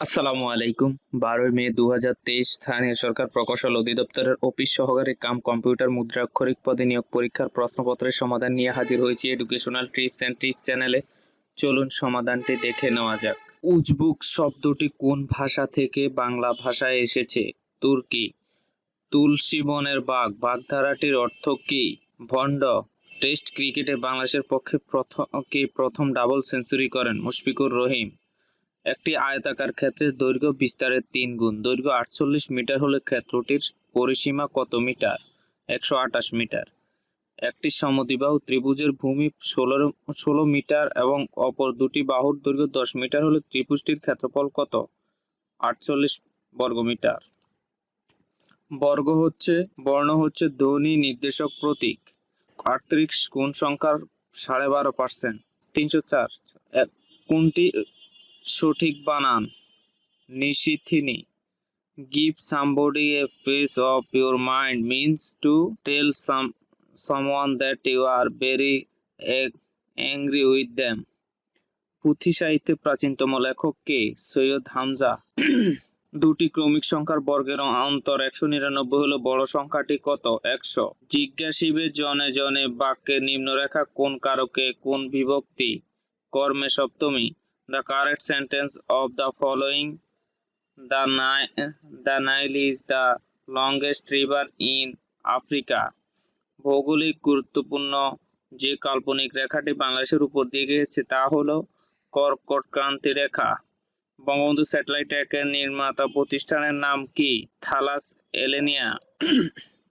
আসসালামু আলাইকুম। 12 মে 2023 স্থানীয় সরকার প্রকৌশল অধিদপ্তরের অফিস সহকারী কাম কম্পিউটার মুদ্রাক্ষরিক পদে নিয়োগ পরীক্ষার প্রশ্নপত্রের সমাধান নিয়ে হাজির হয়েছি এডুকেশনাল টিপস অ্যান্ড ট্রিক্স চ্যানেলে। চলুন সমাধানটি দেখে নেওয়া যাক। উজবুক শব্দটি কোন ভাষা থেকে বাংলা ভাষায় এসেছে? তুর্কি। তুলসী বনের বাঘ বাগধারাটির অর্থ কী? ভণ্ড। টেস্ট ক্রিকেটে বাংলাদেশের পক্ষে প্রথম ডাবল সেঞ্চুরি করেন? মুশফিকুর রহিম। একটি আয়তাকার ক্ষেত্রের দৈর্ঘ্য বিস্তারের ৩ গুণ। দৈর্ঘ্য ৪৮ মিটার হলে ক্ষেত্রটির পরিসীমা কত মিটার? ১২৮ মিটার। একটি সমদ্বিবাহু ত্রিভুজের ভূমি ১৬ মিটার এবং অপর দুটি বাহুর দৈর্ঘ্য ১০ মিটার হলে ত্রিভুজটির ক্ষেত্রফল কত? ৪৮ বর্গমিটার। বর্ণ হচ্ছে ধ্বনি নির্দেশক প্রতীক। ৩৮ কোন সংখ্যার ১২.৫%? ৩০৪। কোনটি সঠিক বানান? নিশিথিনী। Give somebody a piece of your mind means to tell someone that you are very angry with them. পুঁথি সাহিত্যে প্রাচীনতম লেখক কে? সৈয়দ হামজা। দুটি ক্রমিক সংখ্যার বর্গের অন্তর ১৯৯ হলে বড় সংখ্যাটি কত? ১০০। জিজ্ঞাসিবে জনে জনে বাক্যের নিম্নরেখা কোন কারকে কোন বিভক্তি? কর্মে সপ্তমী। The correct sentence of the following: The Nile is the longest river in Africa. ভৌগোলিক গুরুত্বপূর্ণ যে কাল্পনিক রেখাটি বাংলাদেশের উপর দিয়ে গেছে তা হলো কর্কটক্রান্তি রেখা। বঙ্গবন্ধু স্যাটেলাইট ১-এর নির্মাতা প্রতিষ্ঠানের নাম কি? থালাস এলেনিয়া।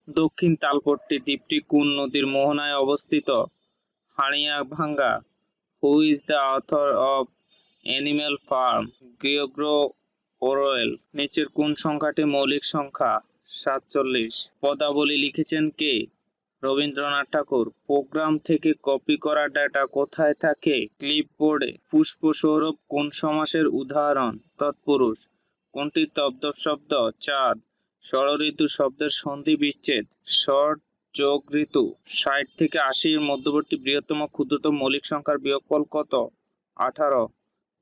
দক্ষিণ তালপট্টি দ্বীপটি কোন নদীর মোহনায় অবস্থিত? Hariabhanga. Who is the author of animal farm? Gregorio Orwell. নিচের কোন সংখ্যাটি মৌলিক সংখ্যা? ৪৭। পদাবলী লিখেছেন কে? রবীন্দ্রনাথ ঠাকুর। প্রোগ্রাম থেকে কপি করা ডেটা কোথায় থাকে? ক্লিপবোর্ডে। পুষ্প সৌরভ কোন সমাসের উদাহরণ? তৎপুরুষ। কোনটি তদ্ভব শব্দ? চাঁদ। ষড়ঋতু শব্দের সন্ধি বিচ্ছেদ। শরৎ যোগ ঋতু। ৬০ থেকে ৮০ এর মধ্যবর্তী বৃহত্তম ক্ষুদ্রতম মৌলিক সংখ্যার বিয়োগফল কত? ১৮।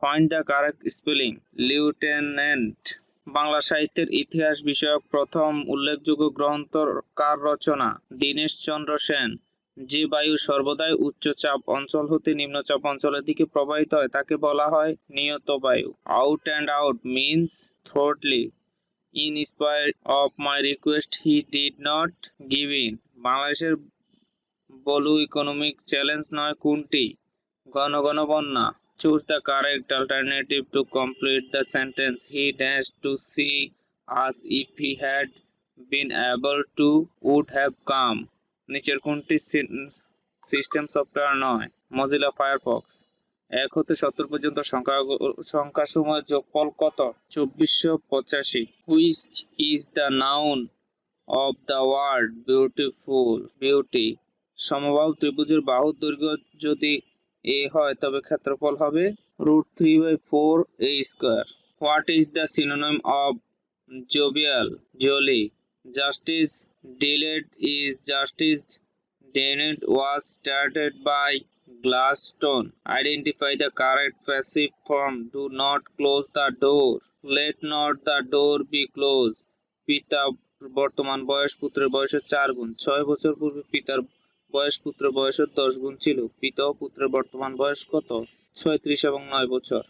Find the correct spelling. Lieutenant. Bangla সাহিত্যের ইতিহাস বিষয়ক প্রথম উল্লেখযোগ্য গ্রন্থ কার রচনা? দীনেশচন্দ্র সেন। যে বায়ু সর্বদাই উচ্চচাপ অঞ্চল হতে নিম্নচাপ অঞ্চলের দিকে প্রবাহিত হয় তাকে বলা হয় নিয়ত বায়ু। Out and out means thoroughly. In spite of my request he did not give in. বাংলাদেশের বলু ইকোনমিক চ্যালেঞ্জ নয় কোনটি? ঘন ঘন বন্যা। Choose the correct alternative to complete the sentence. He dashed to see us if he had been able to would have come. নিচের কোনটি system software নয়? Mozilla Firefox. ১ হতে ৭০ পর্যন্ত সংখ্যাসমূহের যোগফল কত? ২৪৮৫। Which is the noun of the word beautiful? Beauty. সমবাহু ত্রিভুজের বাহুর দৈর্ঘ্য যদি a হয় তবে ক্ষেত্রফল হবে √3/4 a². What is the synonym of jovial? Jolly. Justice delayed is justice denied was started by Gladstone. Identify the correct passive form. Do not close the door. Let not the door be closed. পিতা বর্তমান বয়স পুত্রের বয়সের ৪ গুণ। ৬ বছর পূর্বে পিতার বয়স পুত্রের বয়সের ১০ গুণ ছিল। পিতা ও পুত্রের বর্তমান বয়স কত? ৩৬ এবং ৯ বছর।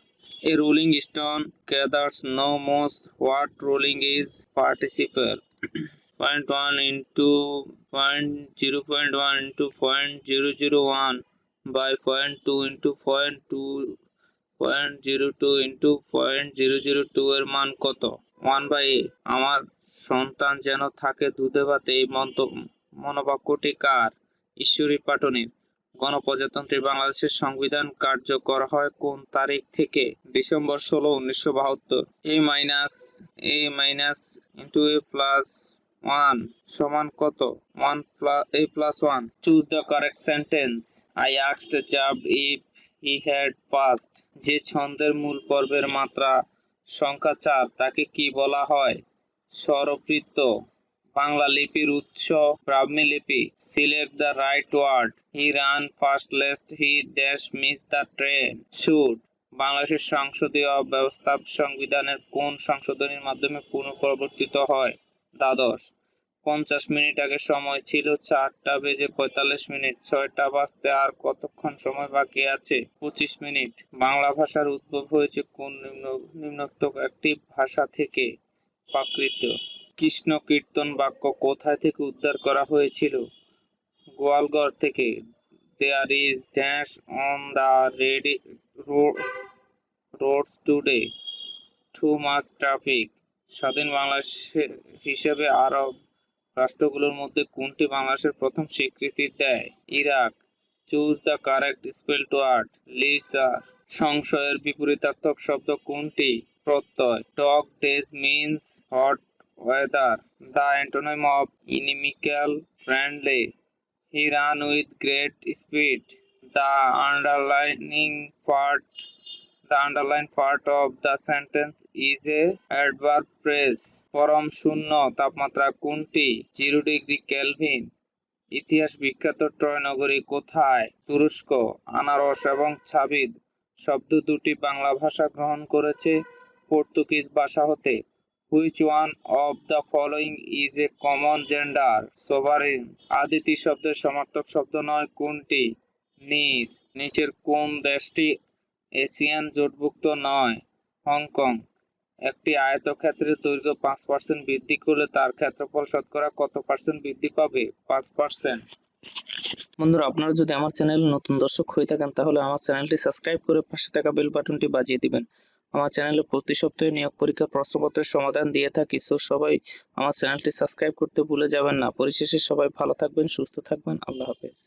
A rolling stone gathers no moss. What rolling is? Participle. 0.1 into 0.1 into 0.001 by 0.2 into 0.02 into 0.002 এর মান কত? 1/a. আমার সন্তান যেন থাকে দুধে ভাতে। এই মনোবাক্যটি কার? ঈশ্বরী পাটনির। গণপ্রজাতন্ত্রী বাংলাদেশের সংবিধান কার্যকর হয় কোন তারিখ থেকে? December ১৬, ১৯৭২। a minus into a plus 1 সমান কত? a plus 1. Choose the correct sentence. I asked Chab if he had passed. যে ছন্দের মূল পর্বের মাত্রা সংখ্যা ৪ তাকে কি বলা হয়? স্বরবৃত্ত। বাংলা লিপির উৎস ব্রাহ্মী লিপি। Select the right word. He ran fast lest he dash miss the train. Should. বাংলাদেশের সংসদীয় ব্যবস্থা সংবিধানের কোন সংশোধনীর মাধ্যমে পুনঃপ্রবর্তিত হয়? দ্বাদশ। 50 মিনিট আগে সময় ছিল 4:45। 6টা বাজতে আর কতক্ষণ সময় বাকি আছে? 25 মিনিট। বাংলা ভাষার উদ্ভব হয়েছে কোন নিম্নোক্ত একটি ভাষা থেকে? প্রাকৃত। কৃষ্ণ কীর্তন বাক্য কোথায় থেকে উদ্ধার করা হয়েছিল? গোয়ালঘর থেকে। There is dash on the roads today. Too much traffic. স্বাধীন বাংলাদেশ হিসেবে আরব রাষ্ট্রগুলোর মধ্যে কোনটি বাংলাদেশের প্রথম স্বীকৃতি দেয়? Iraq. Choose the correct spelled word. Leisure. সংশয়ের বিপরীতার্থক শব্দ কোনটি? প্রত্যয়। Dog days means hot weather. The antonym of inimical friendly. He ran with great speed. The underlined part of the sentence is a adverb phrase. পরম শূন্য তাপমাত্রা কোনটি? 0 degree kelvin. ইতিহাস বিখ্যাত ট্রয় নগরী কোথায়? তুরস্ক। আনারস এবং ছাবিদ শব্দ দুটি বাংলা ভাষা গ্রহণ করেছে পর্তুগিজ ভাষা হতে। Which one of the following is a common gender? Sovereign. Aditi শব্দের সমার্থক শব্দ নয় কোনটি? নীর। নিচের কোন দেশটি এশিয়ান জোটভুক্ত নয়? হংকং। একটি আয়তক্ষেত্রের দৈর্ঘ্য 5% বৃদ্ধি করলে তার ক্ষেত্রফল শতকরা কত পার্সেন্ট বৃদ্ধি পাবে? 5%। বন্ধুরা, আপনারা যদি আমার চ্যানেলে নতুন দর্শক হয়ে থাকেন তাহলে আমার চ্যানেলটি সাবস্ক্রাইব করে পাশে থাকা বেল বাটনটি বাজিয়ে দিবেন। আমার চ্যানেলে প্রতি সপ্তাহে নিয়োগ পরীক্ষার প্রশ্নপত্রের সমাধান দিয়ে থাকি, সো সবাই আমার চ্যানেলটি সাবস্ক্রাইব করতে ভুলে যাবেন না। পরিশেষে সবাই ভালো থাকবেন, সুস্থ থাকবেন। আল্লাহ হাফেজ।